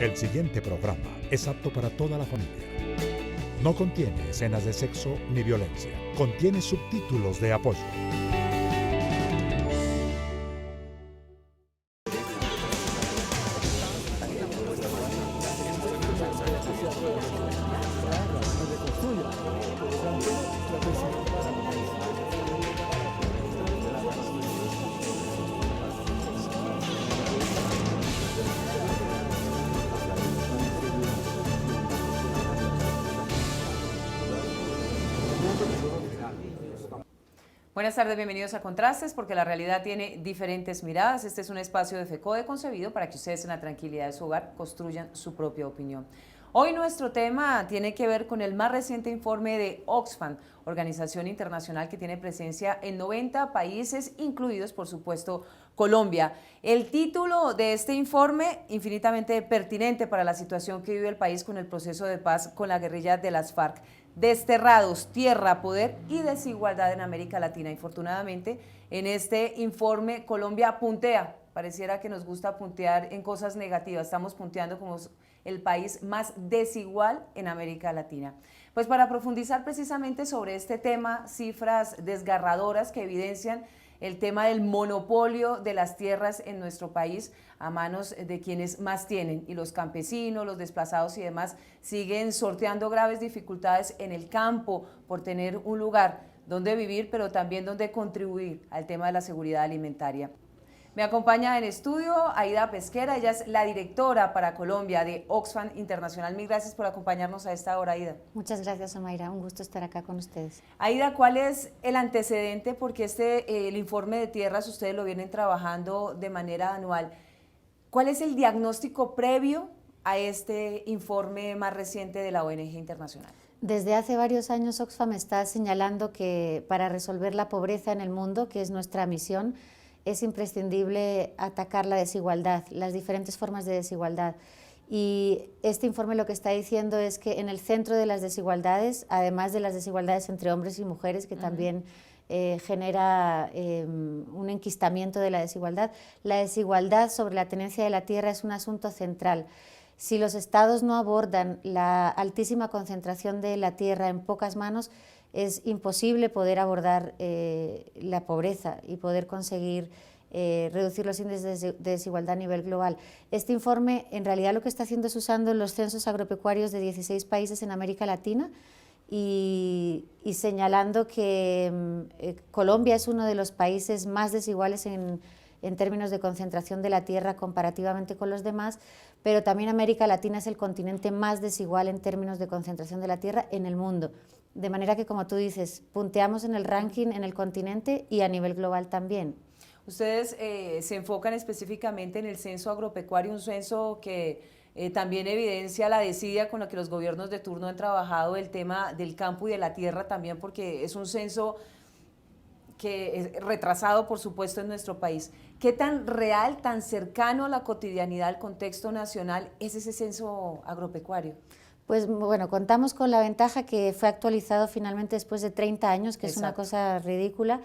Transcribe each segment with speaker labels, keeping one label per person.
Speaker 1: El siguiente programa es apto para toda la familia. No contiene escenas de sexo ni violencia. Contiene subtítulos de apoyo.
Speaker 2: Buenas tardes, bienvenidos a Contrastes, porque la realidad tiene diferentes miradas. Este es un espacio de FECODE concebido para que ustedes en la tranquilidad de su hogar construyan su propia opinión. Hoy nuestro tema tiene que ver con el más reciente informe de Oxfam, organización internacional que tiene presencia en 90 países, incluidos, por supuesto, Colombia. El título de este informe, infinitamente pertinente para la situación que vive el país con el proceso de paz con la guerrilla de las FARC. Desterrados, tierra, poder y desigualdad en América Latina. Infortunadamente, en este informe Colombia puntea, pareciera que nos gusta puntear en cosas negativas, estamos punteando como el país más desigual en América Latina. Pues para profundizar precisamente sobre este tema, cifras desgarradoras que evidencian el tema del monopolio de las tierras en nuestro país a manos de quienes más tienen, y los campesinos, los desplazados y demás siguen sorteando graves dificultades en el campo por tener un lugar donde vivir, pero también donde contribuir al tema de la seguridad alimentaria. Me acompaña en estudio Aida Pesquera, ella es la directora para Colombia de Oxfam Internacional. Mil gracias por acompañarnos a esta hora, Aida.
Speaker 3: Muchas gracias, Omaira, un gusto estar acá con ustedes.
Speaker 2: Aida, ¿cuál es el antecedente? Porque el informe de tierras ustedes lo vienen trabajando de manera anual. ¿Cuál es el diagnóstico previo a este informe más reciente de la ONG Internacional?
Speaker 3: Desde hace varios años Oxfam está señalando que para resolver la pobreza en el mundo, que es nuestra misión, es imprescindible atacar la desigualdad, las diferentes formas de desigualdad. Y este informe lo que está diciendo es que en el centro de las desigualdades, además de las desigualdades entre hombres y mujeres, que también genera un enquistamiento de la desigualdad sobre la tenencia de la tierra es un asunto central. Si los estados no abordan la altísima concentración de la tierra en pocas manos, es imposible poder abordar la pobreza y poder conseguir reducir los índices de desigualdad a nivel global. Este informe en realidad lo que está haciendo es usando los censos agropecuarios de 16 países en América Latina y señalando que Colombia es uno de los países más desiguales en términos de concentración de la tierra comparativamente con los demás, pero también América Latina es el continente más desigual en términos de concentración de la tierra en el mundo. De manera que, como tú dices, punteamos en el ranking en el continente y a nivel global también.
Speaker 2: Ustedes se enfocan específicamente en el censo agropecuario, un censo que también evidencia la desidia con la que los gobiernos de turno han trabajado el tema del campo y de la tierra también, porque es un censo que es retrasado, por supuesto, en nuestro país. ¿Qué tan real, tan cercano a la cotidianidad, al contexto nacional, es ese censo agropecuario?
Speaker 3: Pues bueno, contamos con la ventaja que fue actualizado finalmente después de 30 años, que es una cosa ridícula.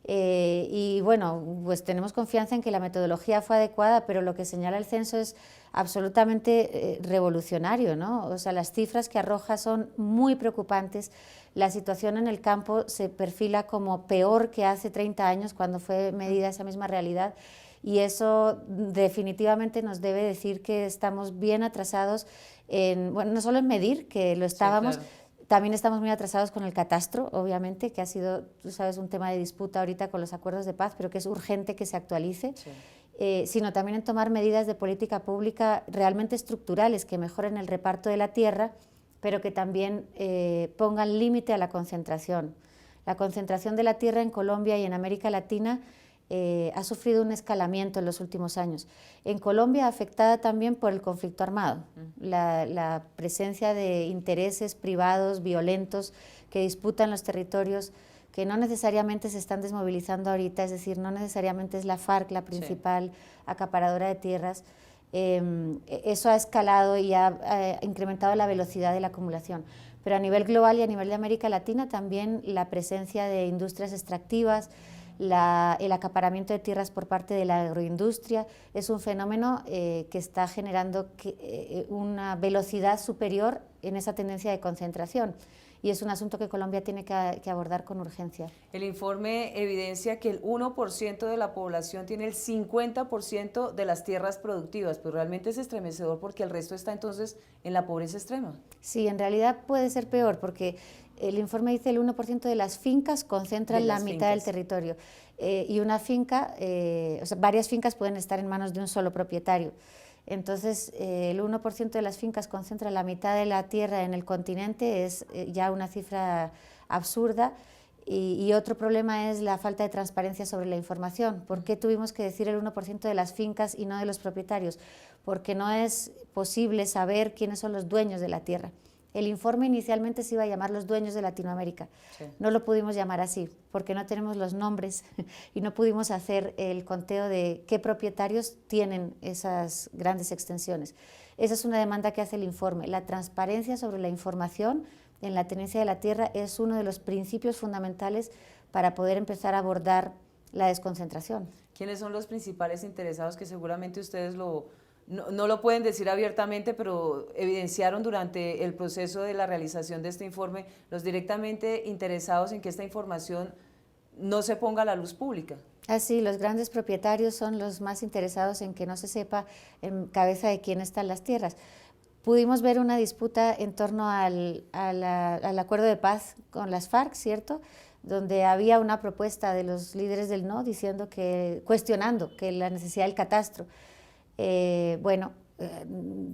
Speaker 3: Y bueno, pues tenemos confianza en que la metodología fue adecuada, pero lo que señala el censo es absolutamente revolucionario, ¿no? O sea, las cifras que arroja son muy preocupantes. La situación en el campo se perfila como peor que hace 30 años cuando fue medida esa misma realidad, y eso definitivamente nos debe decir que estamos bien atrasados en, bueno, no solo en medir, que lo estábamos, sí, claro. También estamos muy atrasados con el catastro, obviamente, que ha sido, tú sabes, un tema de disputa ahorita con los acuerdos de paz, pero que es urgente que se actualice, sí. Sino también en tomar medidas de política pública realmente estructurales que mejoren el reparto de la tierra, pero que también pongan límite a la concentración. La concentración de la tierra en Colombia y en América Latina ha sufrido un escalamiento en los últimos años. En Colombia, afectada también por el conflicto armado, la presencia de intereses privados, violentos, que disputan los territorios, que no necesariamente se están desmovilizando ahorita, es decir, no necesariamente es la FARC la principal acaparadora de tierras. Eso ha escalado y ha incrementado la velocidad de la acumulación. Pero a nivel global y a nivel de América Latina también la presencia de industrias extractivas, el acaparamiento de tierras por parte de la agroindustria es un fenómeno que está generando una velocidad superior en esa tendencia de concentración. Y es un asunto que Colombia tiene que abordar con urgencia.
Speaker 2: El informe evidencia que el 1% de la población tiene el 50% de las tierras productivas, pero realmente es estremecedor porque el resto está entonces en la pobreza extrema.
Speaker 3: Sí, en realidad puede ser peor porque el informe dice el 1% de las fincas concentran la mitad del territorio. Y una finca, o sea, varias fincas pueden estar en manos de un solo propietario. Entonces, el 1% de las fincas concentra la mitad de la tierra en el continente, es ya una cifra absurda. Y otro problema es la falta de transparencia sobre la información. ¿Por qué tuvimos que decir el 1% de las fincas y no de los propietarios? Porque no es posible saber quiénes son los dueños de la tierra. El informe inicialmente se iba a llamar Los Dueños de Latinoamérica. Sí. No lo pudimos llamar así, porque no tenemos los nombres y no pudimos hacer el conteo de qué propietarios tienen esas grandes extensiones. Esa es una demanda que hace el informe. La transparencia sobre la información en la tenencia de la tierra es uno de los principios fundamentales para poder empezar a abordar la desconcentración.
Speaker 2: ¿Quiénes son los principales interesados que seguramente ustedes no lo pueden decir abiertamente, pero evidenciaron durante el proceso de la realización de este informe, los directamente interesados en que esta información no se ponga a la luz pública?
Speaker 3: Así, los grandes propietarios son los más interesados en que no se sepa en cabeza de quién están las tierras. Pudimos ver una disputa en torno al acuerdo de paz con las FARC, ¿cierto?, donde había una propuesta de los líderes del no cuestionando que la necesidad del catastro.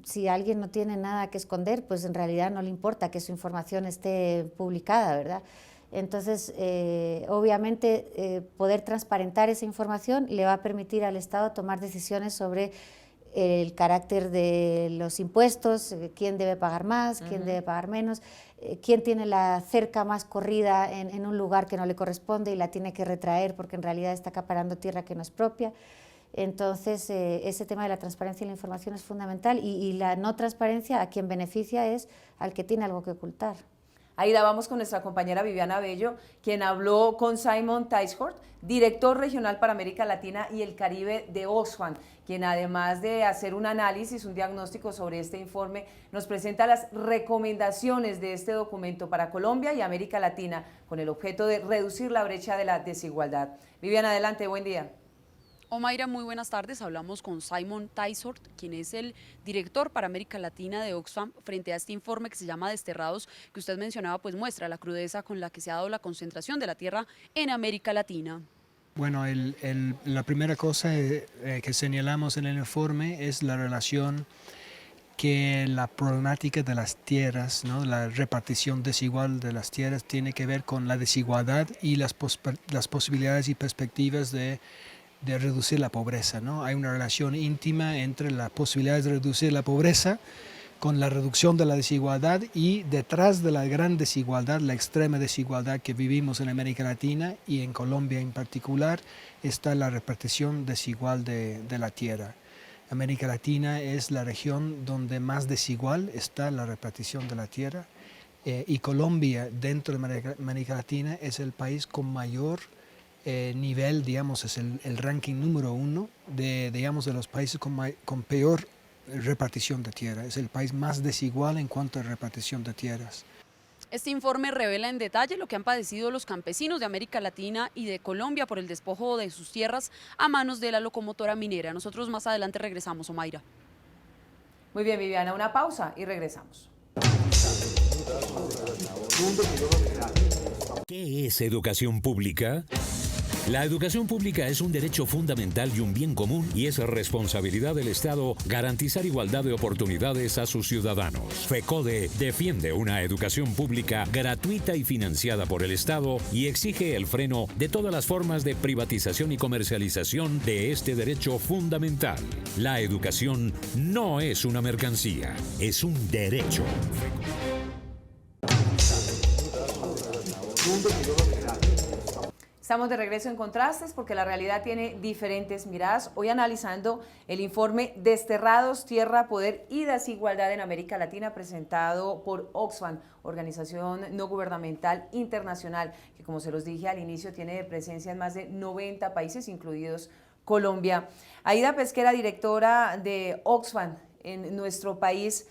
Speaker 3: Si alguien no tiene nada que esconder, pues en realidad no le importa que su información esté publicada, ¿verdad? Entonces, obviamente, poder transparentar esa información le va a permitir al Estado tomar decisiones sobre el carácter de los impuestos, quién debe pagar más, quién debe pagar menos, quién tiene la cerca más corrida en un lugar que no le corresponde y la tiene que retraer porque en realidad está acaparando tierra que no es propia. Entonces, ese tema de la transparencia y la información es fundamental y la no transparencia a quien beneficia es al que tiene algo que ocultar.
Speaker 2: Aida, vamos con nuestra compañera Viviana Bello, quien habló con Simon Ticehurst, director regional para América Latina y el Caribe de Oxfam, quien además de hacer un análisis, un diagnóstico sobre este informe, nos presenta las recomendaciones de este documento para Colombia y América Latina con el objeto de reducir la brecha de la desigualdad. Viviana, adelante, buen día.
Speaker 4: Omaira, muy buenas tardes. Hablamos con Simon Ticehurst, quien es el director para América Latina de Oxfam, frente a este informe que se llama Desterrados, que usted mencionaba, pues muestra la crudeza con la que se ha dado la concentración de la tierra en América Latina.
Speaker 5: Bueno, la primera cosa que señalamos en el informe es la relación que la problemática de las tierras, ¿no?, la repartición desigual de las tierras tiene que ver con la desigualdad y las posibilidades y perspectivas de reducir la pobreza, ¿no? Hay una relación íntima entre las posibilidades de reducir la pobreza con la reducción de la desigualdad, y detrás de la gran desigualdad, la extrema desigualdad que vivimos en América Latina y en Colombia en particular, está la repartición desigual de la tierra. América Latina es la región donde más desigual está la repartición de la tierra, y Colombia, dentro de América Latina, es el país con mayor nivel, digamos, es el ranking número 1 de los países con peor repartición de tierra. Es el país más desigual en cuanto a repartición de tierras.
Speaker 4: Este informe revela en detalle lo que han padecido los campesinos de América Latina y de Colombia por el despojo de sus tierras a manos de la locomotora minera. Nosotros más adelante regresamos, Omaira.
Speaker 2: Muy bien, Viviana, una pausa y regresamos.
Speaker 6: ¿Qué es educación pública? La educación pública es un derecho fundamental y un bien común, y es responsabilidad del Estado garantizar igualdad de oportunidades a sus ciudadanos. FECODE defiende una educación pública gratuita y financiada por el Estado y exige el freno de todas las formas de privatización y comercialización de este derecho fundamental. La educación no es una mercancía, es un derecho.
Speaker 2: Estamos de regreso en Contrastes porque la realidad tiene diferentes miradas. Hoy analizando el informe Desterrados, Tierra, Poder y Desigualdad en América Latina presentado por Oxfam, organización no gubernamental internacional, que como se los dije al inicio tiene presencia en más de 90 países, incluidos Colombia. Aida Pesquera, directora de Oxfam en nuestro país,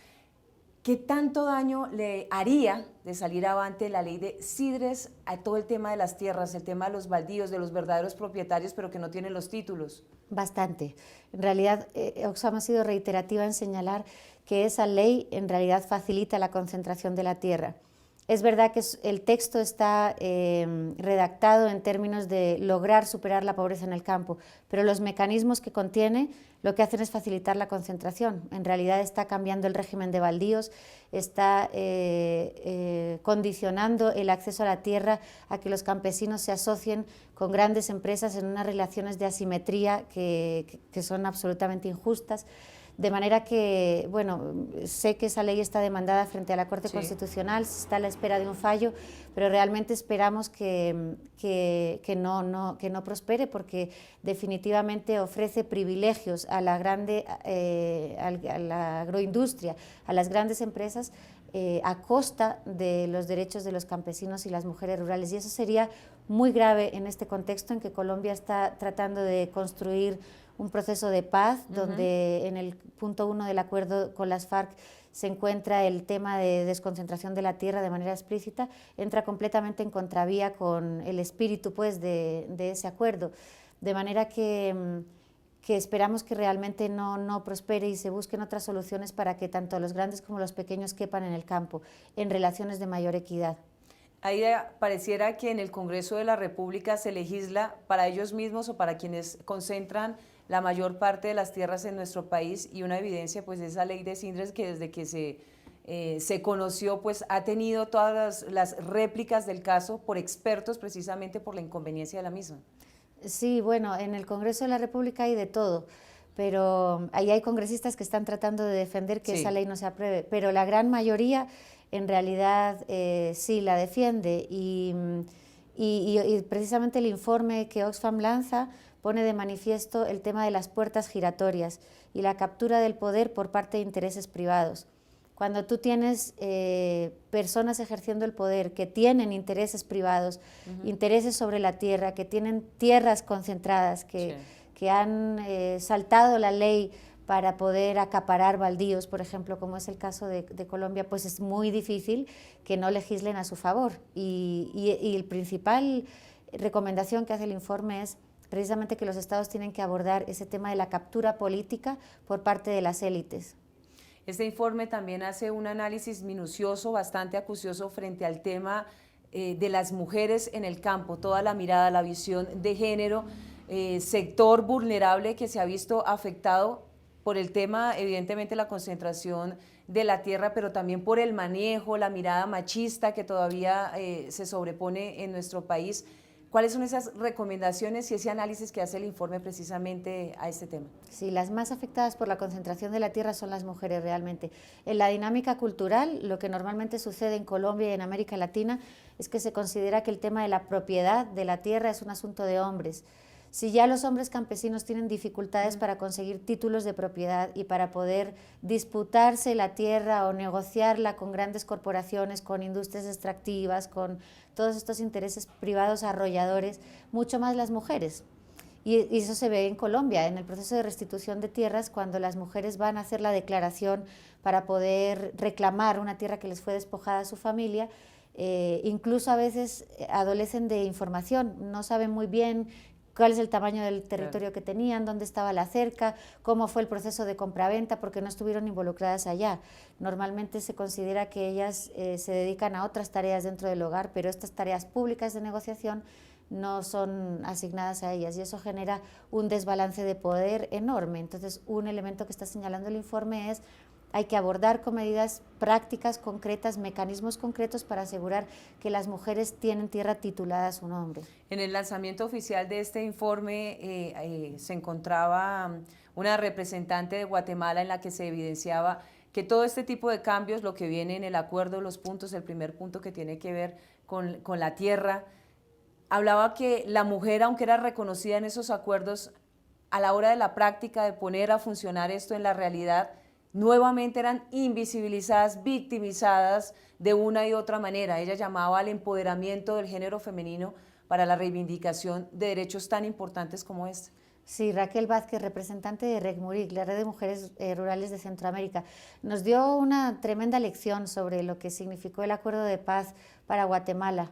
Speaker 2: ¿qué tanto daño le haría de salir avante la ley de Sidres a todo el tema de las tierras, el tema de los baldíos, de los verdaderos propietarios, pero que no tienen los títulos?
Speaker 3: Bastante. En realidad, Oxfam ha sido reiterativa en señalar que esa ley en realidad facilita la concentración de la tierra. Es verdad que el texto está redactado en términos de lograr superar la pobreza en el campo, pero los mecanismos que contiene lo que hacen es facilitar la concentración. En realidad está cambiando el régimen de baldíos, está condicionando el acceso a la tierra a que los campesinos se asocien con grandes empresas en unas relaciones de asimetría que son absolutamente injustas. De manera que, bueno, sé que esa ley está demandada frente a la Corte Constitucional, se está a la espera de un fallo, pero realmente esperamos que no prospere, porque definitivamente ofrece privilegios a la agroindustria, a las grandes empresas, a costa de los derechos de los campesinos y las mujeres rurales. Y eso sería muy grave en este contexto en que Colombia está tratando de construir un proceso de paz, donde en el punto 1 del acuerdo con las FARC se encuentra el tema de desconcentración de la tierra de manera explícita, entra completamente en contravía con el espíritu pues, de ese acuerdo. De manera que esperamos que realmente no prospere y se busquen otras soluciones para que tanto los grandes como los pequeños quepan en el campo, en relaciones de mayor equidad.
Speaker 2: Ahí pareciera que en el Congreso de la República se legisla para ellos mismos o para quienes concentran la mayor parte de las tierras en nuestro país, y una evidencia pues esa ley de Sidres que desde que se conoció pues ha tenido todas las réplicas del caso por expertos precisamente por la inconveniencia de la misma.
Speaker 3: Sí, bueno, en el Congreso de la República hay de todo, pero ahí hay congresistas que están tratando de defender que esa ley no se apruebe, pero la gran mayoría en realidad sí la defiende y precisamente el informe que Oxfam lanza pone de manifiesto el tema de las puertas giratorias y la captura del poder por parte de intereses privados. Cuando tú tienes personas ejerciendo el poder que tienen intereses privados, intereses sobre la tierra, que tienen tierras concentradas, que han saltado la ley para poder acaparar baldíos, por ejemplo, como es el caso de Colombia, pues es muy difícil que no legislen a su favor. Y el principal recomendación que hace el informe es precisamente que los estados tienen que abordar ese tema de la captura política por parte de las élites.
Speaker 2: Este informe también hace un análisis minucioso, bastante acucioso frente al tema de las mujeres en el campo, toda la mirada, la visión de género, sector vulnerable que se ha visto afectado por el tema, evidentemente, la concentración de la tierra, pero también por el manejo, la mirada machista que todavía se sobrepone en nuestro país. ¿Cuáles son esas recomendaciones y ese análisis que hace el informe precisamente a este tema?
Speaker 3: Sí, las más afectadas por la concentración de la tierra son las mujeres realmente. En la dinámica cultural, lo que normalmente sucede en Colombia y en América Latina es que se considera que el tema de la propiedad de la tierra es un asunto de hombres. Si ya los hombres campesinos tienen dificultades para conseguir títulos de propiedad y para poder disputarse la tierra o negociarla con grandes corporaciones, con industrias extractivas, con todos estos intereses privados arrolladores, mucho más las mujeres. Y eso se ve en Colombia, en el proceso de restitución de tierras, cuando las mujeres van a hacer la declaración para poder reclamar una tierra que les fue despojada a su familia. Incluso a veces adolecen de información, no saben muy bien cuál es el tamaño del territorio que tenían, dónde estaba la cerca, cómo fue el proceso de compraventa, porque no estuvieron involucradas allá. Normalmente se considera que ellas se dedican a otras tareas dentro del hogar, pero estas tareas públicas de negociación no son asignadas a ellas y eso genera un desbalance de poder enorme. Entonces, un elemento que está señalando el informe es hay que abordar con medidas prácticas, concretas, mecanismos concretos para asegurar que las mujeres tienen tierra titulada a su nombre.
Speaker 2: En el lanzamiento oficial de este informe se encontraba una representante de Guatemala en la que se evidenciaba que todo este tipo de cambios, lo que viene en el acuerdo, los puntos, el primer punto que tiene que ver con la tierra, hablaba que la mujer, aunque era reconocida en esos acuerdos, a la hora de la práctica, de poner a funcionar esto en la realidad, nuevamente eran invisibilizadas, victimizadas de una y otra manera. Ella llamaba al empoderamiento del género femenino para la reivindicación de derechos tan importantes como este.
Speaker 3: Sí, Raquel Vázquez, representante de RECMURIC, la Red de Mujeres Rurales de Centroamérica, nos dio una tremenda lección sobre lo que significó el acuerdo de paz para Guatemala.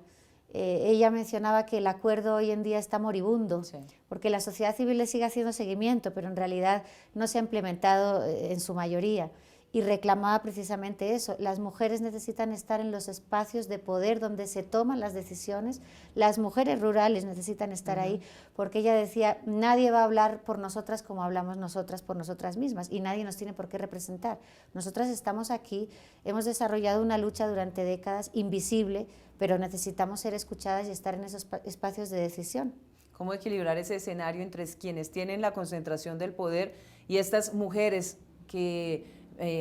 Speaker 3: Ella mencionaba que el acuerdo hoy en día está moribundo, sí, porque la sociedad civil le sigue haciendo seguimiento, pero en realidad no se ha implementado en su mayoría. Y reclamaba precisamente eso, las mujeres necesitan estar en los espacios de poder donde se toman las decisiones, las mujeres rurales necesitan estar ahí, porque ella decía, nadie va a hablar por nosotras como hablamos nosotras por nosotras mismas, y nadie nos tiene por qué representar. Nosotras estamos aquí, hemos desarrollado una lucha durante décadas invisible, pero necesitamos ser escuchadas y estar en esos espacios de decisión.
Speaker 2: ¿Cómo equilibrar ese escenario entre quienes tienen la concentración del poder y estas mujeres que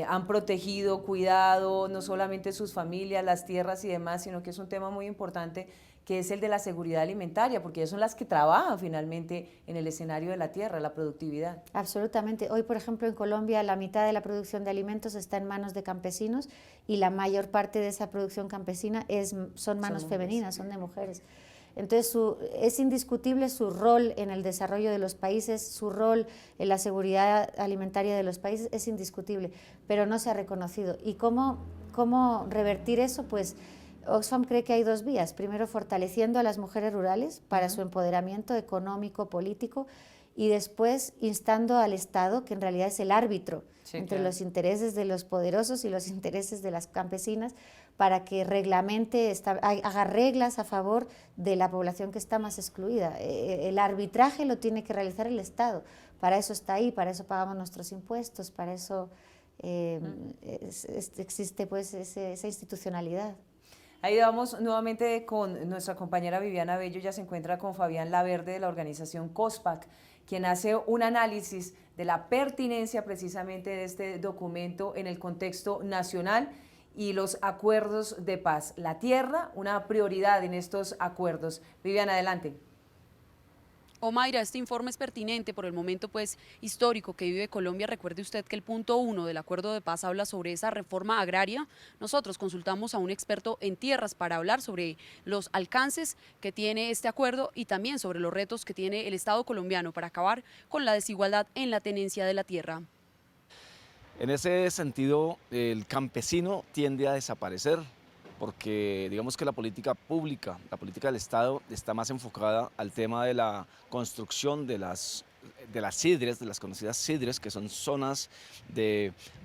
Speaker 2: han protegido, cuidado, no solamente sus familias, las tierras y demás, sino que es un tema muy importante, que es el de la seguridad alimentaria, porque ellas son las que trabajan finalmente en el escenario de la tierra, la productividad?
Speaker 3: Absolutamente. Hoy, por ejemplo, en Colombia, la mitad de la producción de alimentos está en manos de campesinos y la mayor parte de esa producción campesina son manos femeninas, son de mujeres. Entonces, es indiscutible su rol en el desarrollo de los países, su rol en la seguridad alimentaria de los países es indiscutible, pero no se ha reconocido. ¿Y cómo revertir eso? Pues Oxfam cree que hay dos vías. Primero, fortaleciendo a las mujeres rurales para su empoderamiento económico, político, y después instando al Estado, que en realidad es el árbitro entre los intereses de los poderosos y los intereses de las campesinas, para que reglamente, haga reglas a favor de la población que está más excluida. El arbitraje lo tiene que realizar el Estado, para eso está ahí, para eso pagamos nuestros impuestos, para eso existe pues esa institucionalidad.
Speaker 2: Ahí vamos nuevamente con nuestra compañera Viviana Bello, ya se encuentra con Fabián Laverde de la organización COSPAC, quien hace un análisis de la pertinencia precisamente de este documento en el contexto nacional y los acuerdos de paz. La tierra, una prioridad en estos acuerdos. Viviana, adelante.
Speaker 4: Omaira, este informe es pertinente por el momento pues histórico que vive Colombia. Recuerde usted que el punto 1 del acuerdo de paz habla sobre esa reforma agraria. Nosotros consultamos a un experto en tierras para hablar sobre los alcances que tiene este acuerdo y también sobre los retos que tiene el Estado colombiano para acabar con la desigualdad en la tenencia de la tierra.
Speaker 7: En ese sentido, el campesino tiende a desaparecer, porque digamos que la política pública, la política del Estado está más enfocada al tema de la construcción de las sidres, de las conocidas sidres, que son zonas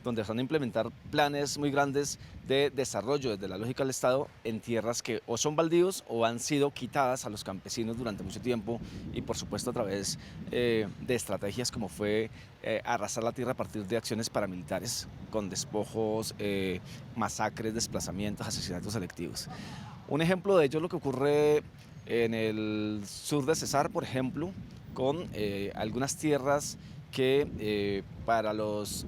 Speaker 7: donde se van a implementar planes muy grandes de desarrollo desde la lógica del Estado en tierras que o son baldíos o han sido quitadas a los campesinos durante mucho tiempo y por supuesto a través de estrategias como fue arrasar la tierra a partir de acciones paramilitares con despojos, masacres, desplazamientos, asesinatos selectivos. Un ejemplo de ello es lo que ocurre en el sur de Cesar, por ejemplo, con algunas tierras que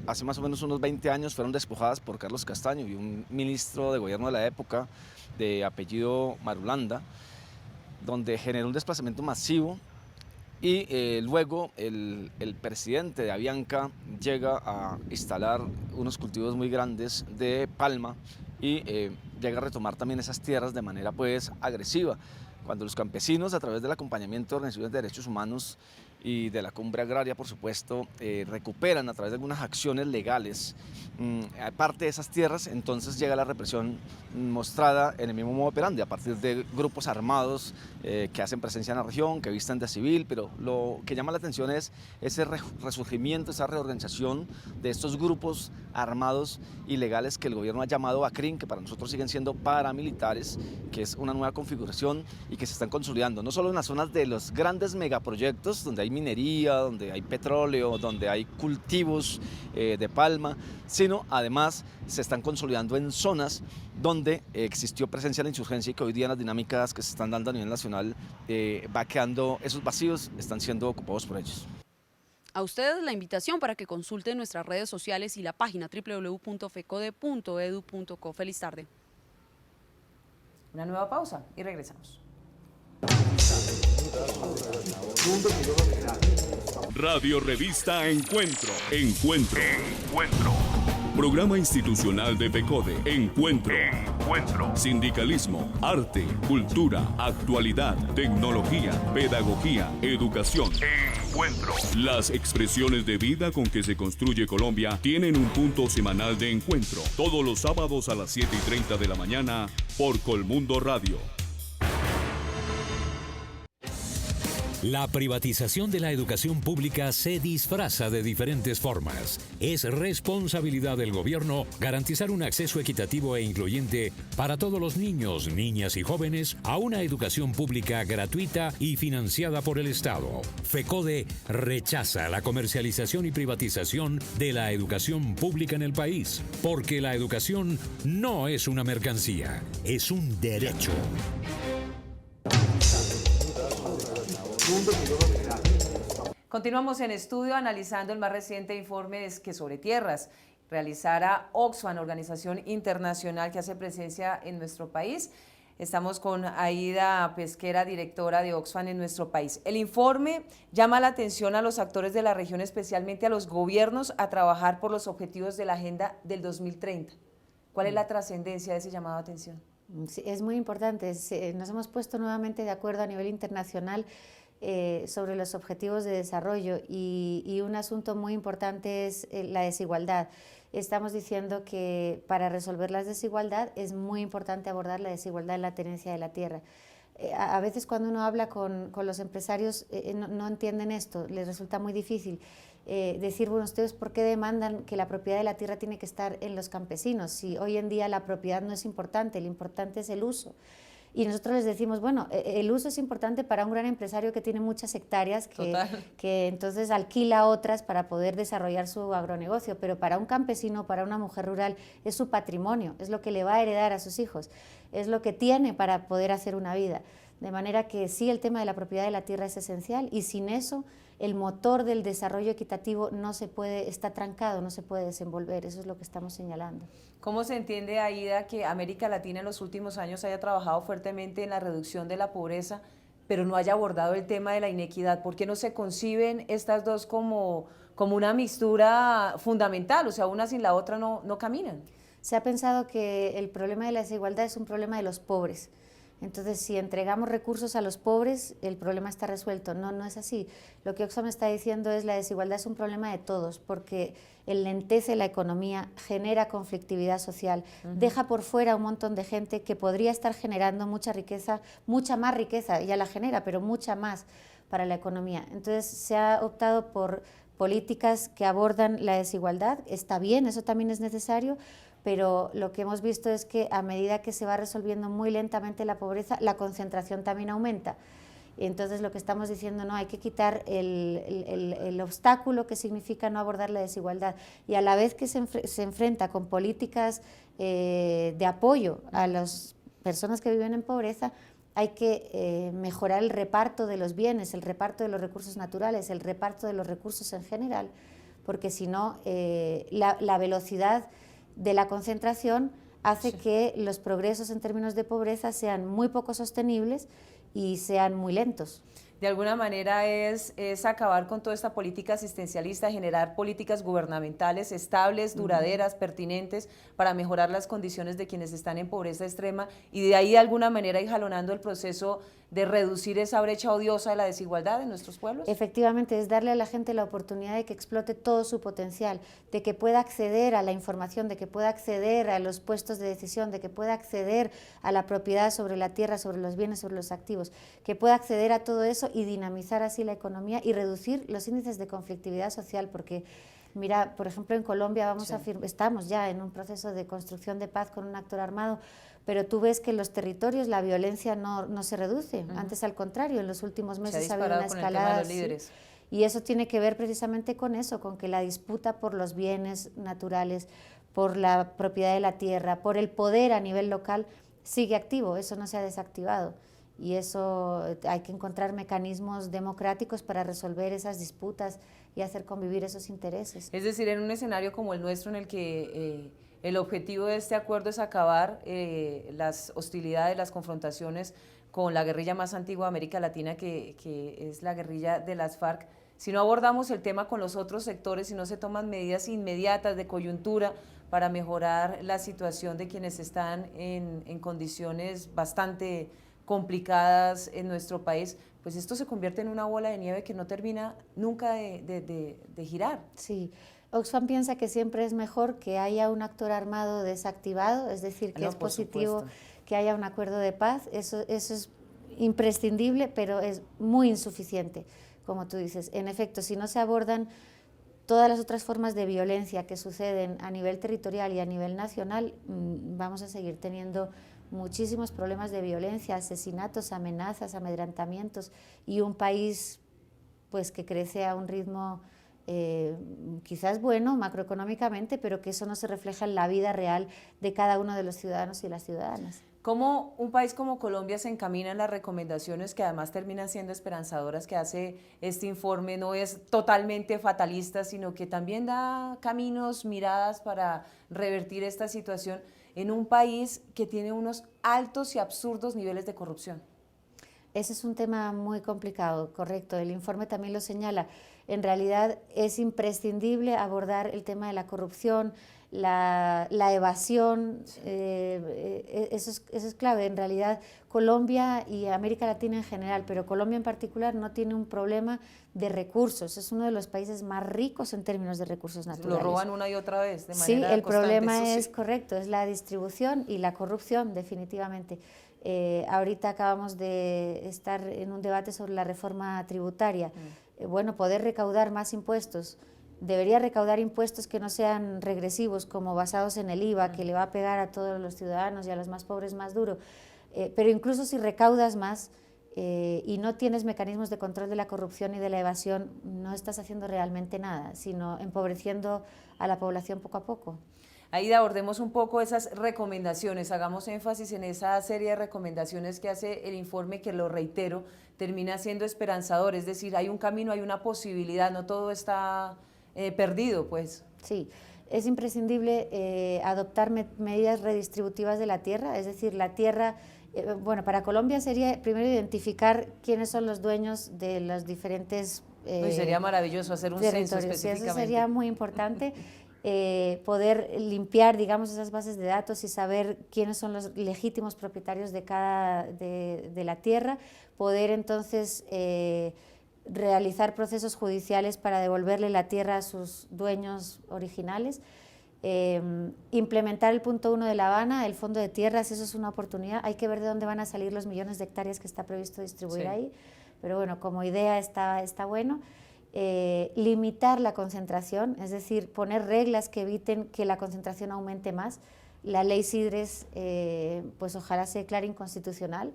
Speaker 7: hace más o menos unos 20 años fueron despojadas por Carlos Castaño y un ministro de gobierno de la época de apellido Marulanda, donde generó un desplazamiento masivo y luego el presidente de Avianca llega a instalar unos cultivos muy grandes de palma y llega a retomar también esas tierras de manera pues agresiva. Cuando los campesinos, a través del acompañamiento de organizaciones de derechos humanos y de la cumbre agraria, por supuesto, recuperan a través de algunas acciones legales parte de esas tierras, entonces llega la represión mostrada en el mismo modo operandi, a partir de grupos armados que hacen presencia en la región, que visten de civil, pero lo que llama la atención es ese resurgimiento, esa reorganización de estos grupos armados ilegales que el gobierno ha llamado ACRIM, que para nosotros siguen siendo paramilitares, que es una nueva configuración y que se están consolidando, no solo en las zonas de los grandes megaproyectos, donde hay minería, donde hay petróleo, donde hay cultivos de palma, sino además se están consolidando en zonas donde existió presencia de la insurgencia y que hoy día en las dinámicas que se están dando a nivel nacional va quedando, esos vacíos están siendo ocupados por ellos.
Speaker 4: A ustedes la invitación para que consulten nuestras redes sociales y la página www.fecode.edu.co. Feliz tarde.
Speaker 2: Una nueva pausa y regresamos.
Speaker 8: Radio Revista Encuentro. Encuentro. Programa institucional de FECODE. Encuentro. Sindicalismo, arte, cultura, actualidad, tecnología, pedagogía, educación. Encuentro. Las expresiones de vida con que se construye Colombia tienen un punto semanal de encuentro. Todos los sábados a las 7:30 de la mañana por Colmundo Radio.
Speaker 6: La privatización de la educación pública se disfraza de diferentes formas. Es responsabilidad del gobierno garantizar un acceso equitativo e incluyente para todos los niños, niñas y jóvenes a una educación pública gratuita y financiada por el Estado. FECODE rechaza la comercialización y privatización de la educación pública en el país, porque la educación no es una mercancía, es un derecho.
Speaker 2: Continuamos en estudio analizando el más reciente informe que sobre tierras realizara Oxfam, organización internacional que hace presencia en nuestro país. Estamos con Aida Pesquera, directora de Oxfam en nuestro país. El informe llama la atención a los actores de la región, especialmente a los gobiernos, a trabajar por los objetivos de la Agenda del 2030. ¿Cuál es la trascendencia de ese llamado de atención?
Speaker 3: Sí, es muy importante. Nos hemos puesto nuevamente de acuerdo a nivel internacional sobre los objetivos de desarrollo y un asunto muy importante es la desigualdad. Estamos diciendo que para resolver la desigualdad es muy importante abordar la desigualdad en la tenencia de la tierra. A veces cuando uno habla con los empresarios no entienden esto, les resulta muy difícil decir, bueno, ustedes ¿por qué demandan que la propiedad de la tierra tiene que estar en los campesinos? Si hoy en día la propiedad no es importante, lo importante es el uso. Y nosotros les decimos, bueno, el uso es importante para un gran empresario que tiene muchas hectáreas, que entonces alquila otras para poder desarrollar su agronegocio, pero para un campesino, para una mujer rural, es su patrimonio, es lo que le va a heredar a sus hijos, es lo que tiene para poder hacer una vida. De manera que sí, el tema de la propiedad de la tierra es esencial y sin eso el motor del desarrollo equitativo no se puede, está trancado, no se puede desenvolver, eso es lo que estamos señalando.
Speaker 2: ¿Cómo se entiende, Aida, que América Latina en los últimos años haya trabajado fuertemente en la reducción de la pobreza, pero no haya abordado el tema de la inequidad? ¿Por qué no se conciben estas dos como una mixtura fundamental? O sea, una sin la otra no caminan.
Speaker 3: Se ha pensado que el problema de la desigualdad es un problema de los pobres. Entonces, si entregamos recursos a los pobres, el problema está resuelto. No es así. Lo que Oxfam está diciendo es la desigualdad es un problema de todos, porque enlentece la economía, genera conflictividad social, deja por fuera un montón de gente que podría estar generando mucha riqueza, mucha más riqueza, ya la genera, pero mucha más para la economía. Entonces, se ha optado por políticas que abordan la desigualdad. Está bien, eso también es necesario, pero lo que hemos visto es que a medida que se va resolviendo muy lentamente la pobreza, la concentración también aumenta. Entonces lo que estamos diciendo, no, hay que quitar el obstáculo que significa no abordar la desigualdad y a la vez que se enfrenta con políticas de apoyo a las personas que viven en pobreza, hay que mejorar el reparto de los bienes, el reparto de los recursos naturales, el reparto de los recursos en general, porque si no, la velocidad de la concentración hace que los progresos en términos de pobreza sean muy poco sostenibles y sean muy lentos.
Speaker 2: De alguna manera es acabar con toda esta política asistencialista, generar políticas gubernamentales estables, duraderas, pertinentes, para mejorar las condiciones de quienes están en pobreza extrema y de ahí de alguna manera ir jalonando el proceso de reducir esa brecha odiosa de la desigualdad en nuestros pueblos.
Speaker 3: Efectivamente, es darle a la gente la oportunidad de que explote todo su potencial, de que pueda acceder a la información, de que pueda acceder a los puestos de decisión, de que pueda acceder a la propiedad sobre la tierra, sobre los bienes, sobre los activos, que pueda acceder a todo eso y dinamizar así la economía y reducir los índices de conflictividad social, porque mira, por ejemplo, en Colombia estamos ya en un proceso de construcción de paz con un actor armado, pero tú ves que en los territorios la violencia no se reduce, antes al contrario, en los últimos meses ha habido una escalada. Y eso tiene que ver precisamente con eso, con que la disputa por los bienes naturales, por la propiedad de la tierra, por el poder a nivel local, sigue activo, eso no se ha desactivado. Y eso hay que encontrar mecanismos democráticos para resolver esas disputas y hacer convivir esos intereses.
Speaker 2: Es decir, en un escenario como el nuestro en el que el objetivo de este acuerdo es acabar las hostilidades, las confrontaciones con la guerrilla más antigua de América Latina, que es la guerrilla de las FARC, si no abordamos el tema con los otros sectores, si no se toman medidas inmediatas de coyuntura para mejorar la situación de quienes están en condiciones bastante complicadas en nuestro país, pues esto se convierte en una bola de nieve que no termina nunca de girar.
Speaker 3: Sí. Oxfam piensa que siempre es mejor que haya un actor armado desactivado, es decir, que es positivo que haya un acuerdo de paz, eso es imprescindible, pero es muy insuficiente, como tú dices. En efecto, si no se abordan todas las otras formas de violencia que suceden a nivel territorial y a nivel nacional, vamos a seguir teniendo muchísimos problemas de violencia, asesinatos, amenazas, amedrentamientos, y un país pues que crece a un ritmo quizás bueno macroeconómicamente, pero que eso no se refleja en la vida real de cada uno de los ciudadanos y las ciudadanas.
Speaker 2: ¿Cómo un país como Colombia se encamina en las recomendaciones que además terminan siendo esperanzadoras que hace este informe? No es totalmente fatalista, sino que también da caminos, miradas para revertir esta situación en un país que tiene unos altos y absurdos niveles de corrupción.
Speaker 3: Ese es un tema muy complicado, correcto. El informe también lo señala. En realidad es imprescindible abordar el tema de la corrupción, la evasión, sí. Eso es clave. En realidad Colombia y América Latina en general, pero Colombia en particular no tiene un problema de recursos. Es uno de los países más ricos en términos de recursos naturales.
Speaker 2: Lo roban una y otra vez de manera
Speaker 3: constante. Sí, el problema
Speaker 2: sí.
Speaker 3: es correcto, es la distribución y la corrupción, definitivamente. Ahorita acabamos de estar en un debate sobre la reforma tributaria. Bueno, poder recaudar más impuestos. Debería recaudar impuestos que no sean regresivos, como basados en el IVA, que le va a pegar a todos los ciudadanos y a los más pobres más duro. Pero incluso si recaudas más y no tienes mecanismos de control de la corrupción y de la evasión, no estás haciendo realmente nada, sino empobreciendo a la población poco a poco.
Speaker 2: Aida, abordemos un poco esas recomendaciones, hagamos énfasis en esa serie de recomendaciones que hace el informe, que lo reitero, termina siendo esperanzador, es decir, hay un camino, hay una posibilidad, no todo está perdido, pues.
Speaker 3: Sí, es imprescindible adoptar medidas redistributivas de la tierra, es decir, la tierra, bueno, para Colombia sería primero identificar quiénes son los dueños de los diferentes
Speaker 2: sería maravilloso hacer un censo específicamente.
Speaker 3: Eso sería muy importante. Poder limpiar, digamos, esas bases de datos y saber quiénes son los legítimos propietarios de la tierra, poder entonces realizar procesos judiciales para devolverle la tierra a sus dueños originales, implementar el punto 1 de La Habana, el fondo de tierras, eso es una oportunidad, hay que ver de dónde van a salir los millones de hectáreas que está previsto distribuir ahí, pero bueno, como idea está bueno. Limitar la concentración, es decir, poner reglas que eviten que la concentración aumente más. La ley Sidres, pues ojalá se declare inconstitucional,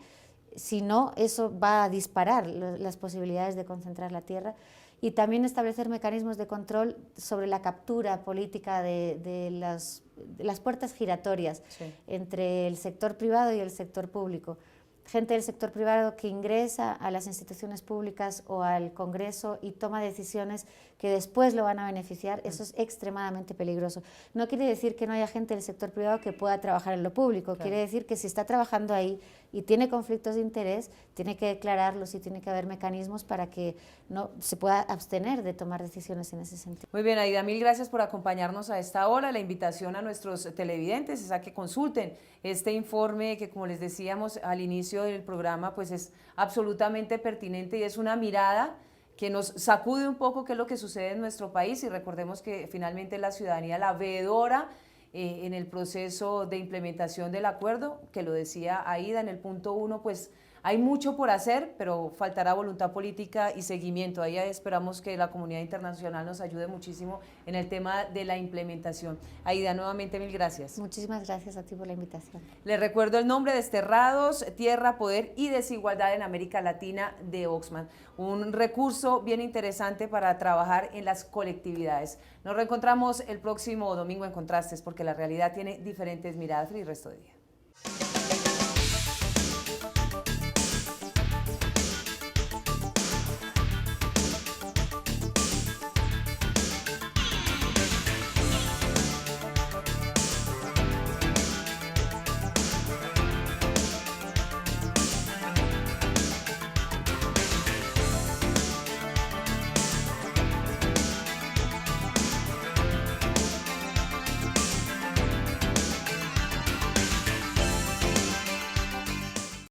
Speaker 3: si no, eso va a disparar las posibilidades de concentrar la tierra. Y también establecer mecanismos de control sobre la captura política de las puertas giratorias entre el sector privado y el sector público. Gente del sector privado que ingresa a las instituciones públicas o al Congreso y toma decisiones que después lo van a beneficiar, eso es extremadamente peligroso. No quiere decir que no haya gente del sector privado que pueda trabajar en lo público, quiere decir que si está trabajando ahí y tiene conflictos de interés, tiene que declararlos y tiene que haber mecanismos para que no se pueda abstener de tomar decisiones en ese sentido.
Speaker 2: Muy bien, Aida, mil gracias por acompañarnos a esta hora. La invitación a nuestros televidentes es a que consulten este informe que, como les decíamos al inicio del programa, pues es absolutamente pertinente y es una mirada que nos sacude un poco qué es lo que sucede en nuestro país, y recordemos que finalmente la ciudadanía la veedora en el proceso de implementación del acuerdo, que lo decía Aida en el punto 1, pues hay mucho por hacer, pero faltará voluntad política y seguimiento. Ahí esperamos que la comunidad internacional nos ayude muchísimo en el tema de la implementación. Aida, nuevamente mil gracias.
Speaker 3: Muchísimas gracias a ti por la invitación.
Speaker 2: Les recuerdo el nombre: Desterrados, Tierra, Poder y Desigualdad en América Latina, de Oxfam. Un recurso bien interesante para trabajar en las colectividades. Nos reencontramos el próximo domingo en Contrastes, porque la realidad tiene diferentes miradas. Feliz resto de día.